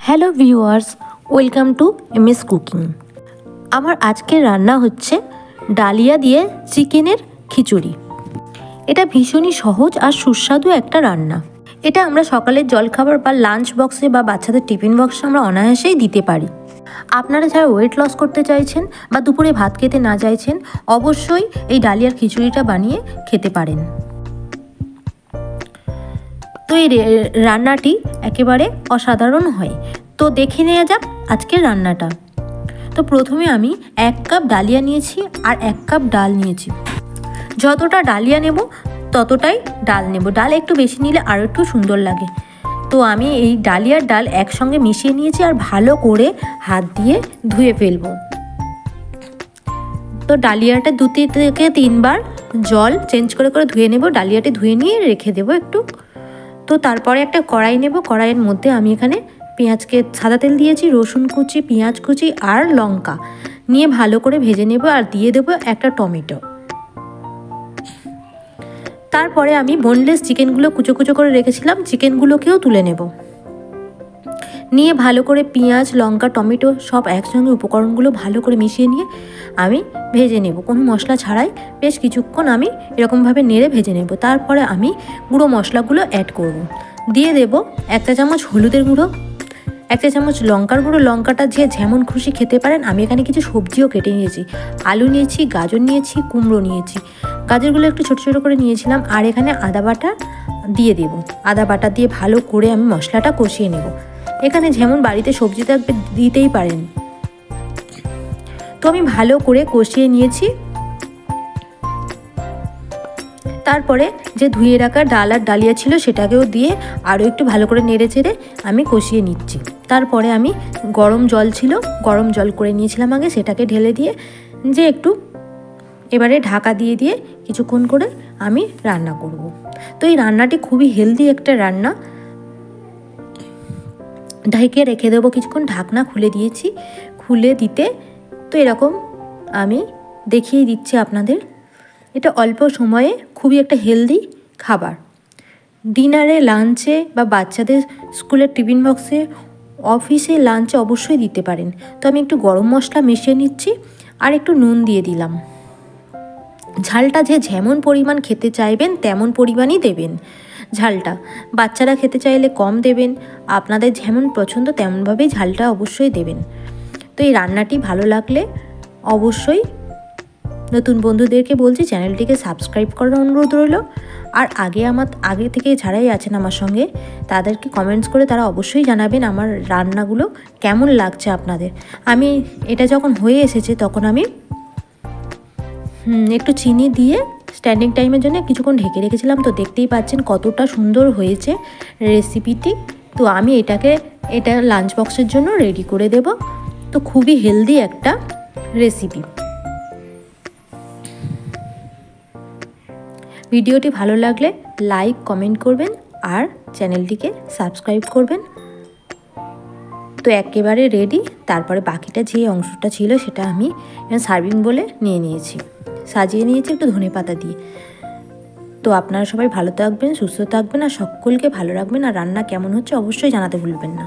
Hello viewers, welcome to MS cooking. আমার আজকের রান্না হচ্ছে ডালিয়া দিয়ে চিকেনের খিচুড়ি। এটা ভীষণই সহজ আর সুস্বাদু একটা রান্না। এটা আমরা সকালের জলখাবার বা লাঞ্চ বক্সে বা বাচ্চাদের টিফিন বক্সে আমরা অনায়াসেই দিতে পারি। আপনারা যারা ওয়েট লস করতে চাইছেন বা দুপুরে ভাত খেতে না চাইছেন, অবশ্যই এই ডালিয়ার খিচুড়িটা বানিয়ে খেতে পারেন। তো এই রান্নাটি একেবারে অসাধারণ হয়। তো দেখে নেওয়া যাক আজকের রান্নাটা। তো প্রথমে আমি 1 কাপ ডালিয়া নিয়েছি আর 1 কাপ ডাল নিয়েছি। যতটা ডালিয়া নেব ততটাই ডাল নেব। ডাল একটু বেশি নিলে আরও একটু সুন্দর লাগে। তো আমি এই ডালিয়ার ডাল একসঙ্গে মিশিয়ে নিয়েছি আর ভালো করে হাত দিয়ে ধুয়ে ফেলবো। তো ডালিয়াটা 2 থেকে 3 বার জল চেঞ্জ করে করে ধুয়ে নেব। ডালিয়াটি ধুয়ে নিয়ে রেখে দেবো একটু। তো তারপরে একটা কড়াই নেব। কড়াইয়ের মধ্যে আমি এখানে পেঁয়াজকে সাদা তেল দিয়েছি, রসুন কুচি, পেঁয়াজ কুচি আর লঙ্কা নিয়ে ভালো করে ভেজে নেব আর দিয়ে দেবো একটা টমেটো। তারপরে আমি বোনলেস চিকেনগুলো কুচো কুচো করে রেখেছিলাম, চিকেনগুলোকেও তুলে নেব। নিয়ে ভালো করে পেঁয়াজ, লঙ্কা, টমেটো সব একসঙ্গে উপকরণগুলো ভালো করে মিশিয়ে নিয়ে আমি ভেজে নেব। কোনো মশলা ছাড়াই বেশ কিছুক্ষণ আমি এরকমভাবে নেড়ে ভেজে নেব। তারপরে আমি গুঁড়ো মশলাগুলো অ্যাড করব। দিয়ে দেব 1 চা চামচ হলুদের গুঁড়ো, 1 চা চামচ লঙ্কার গুঁড়ো। লঙ্কাটা যে যেমন খুশি খেতে পারেন। আমি এখানে কিছু সবজিও কেটে নিয়েছি, আলু নিয়েছি, গাজর নিয়েছি, কুমড়ো নিয়েছি। গাজরগুলো একটু ছোটো ছোটো করে নিয়েছিলাম। আর এখানে আদা বাটা দিয়ে দেব। আদা বাটা দিয়ে ভালো করে আমি মশলাটা কষিয়ে নেব। এখানে যেমন বাড়িতে সবজি থাকবে দিতেই পারেন। তো আমি ভালো করে কষিয়ে নিয়েছি। তারপরে যে ধুয়ে রাখা ডাল আর ডালিয়া ছিল সেটাকেও দিয়ে আরও একটু ভালো করে নেড়ে চেড়ে আমি কষিয়ে নিচ্ছি। তারপরে আমি গরম জল ছিল, গরম জল করে নিয়েছিলাম আগে, সেটাকে ঢেলে দিয়ে যে একটু এবারে ঢাকা দিয়ে দিয়ে কিছুক্ষণ করে আমি রান্না করব। তো এই রান্নাটি খুবই হেলদি একটা রান্না। ঢেকে রেখে দেবো কিছুক্ষণ। ঢাকনা খুলে দিয়েছি। খুলে দিতে তো এরকম আমি দেখিয়ে দিচ্ছি আপনাদের। এটা অল্প সময়ে খুবই একটা হেলদি খাবার। ডিনারে, লাঞ্চে বা বাচ্চাদের স্কুলের টিফিন বক্সে, অফিসে লাঞ্চে অবশ্যই দিতে পারেন। তো আমি একটু গরম মশলা মিশিয়ে নিচ্ছি আর একটু নুন দিয়ে দিলাম। ঝালটা যে যেমন পরিমাণ খেতে চাইবেন তেমন পরিমাণই দেবেন। ঝালটা বাচ্চারা খেতে চাইলে কম দেবেন, আপনাদের যেমন পছন্দ তেমনভাবেই ঝালটা অবশ্যই দেবেন। তো এই রান্নাটি ভালো লাগলে অবশ্যই নতুন বন্ধুদেরকে বলছি চ্যানেলটিকে সাবস্ক্রাইব করার অনুরোধ রইল। আর আগে থেকে যারাই আছেন আমার সঙ্গে তাদেরকে কমেন্টস করে তারা অবশ্যই জানাবেন আমার রান্নাগুলো কেমন লাগছে আপনাদের। আমি এটা যখন হয়ে এসেছে তখন আমি একটু চিনি দিয়ে স্ট্যান্ডিং টাইমের জন্য কিছুক্ষণ ঢেকে রেখেছিলাম। তো দেখতেই পাচ্ছেন কতটা সুন্দর হয়েছে রেসিপিটি। তো আমি এটা লাঞ্চ বক্সের জন্য রেডি করে দেব। তো খুবই হেলদি একটা রেসিপি। ভিডিওটি ভালো লাগলে লাইক, কমেন্ট করবেন আর চ্যানেলটিকে সাবস্ক্রাইব করবেন। তো একেবারে রেডি। তারপরে বাকিটা যে অংশটা ছিল সেটা আমি সার্ভিং বলে নিয়ে নিয়েছি, সাজিয়ে নিয়েছি একটু ধনেপাতা দিয়ে। তো আপনারা সবাই ভালো থাকবেন, সুস্থ থাকবেন আর সকলকে ভালো রাখবেন। আর রান্না কেমন হচ্ছে অবশ্যই জানাতে ভুলবেন না।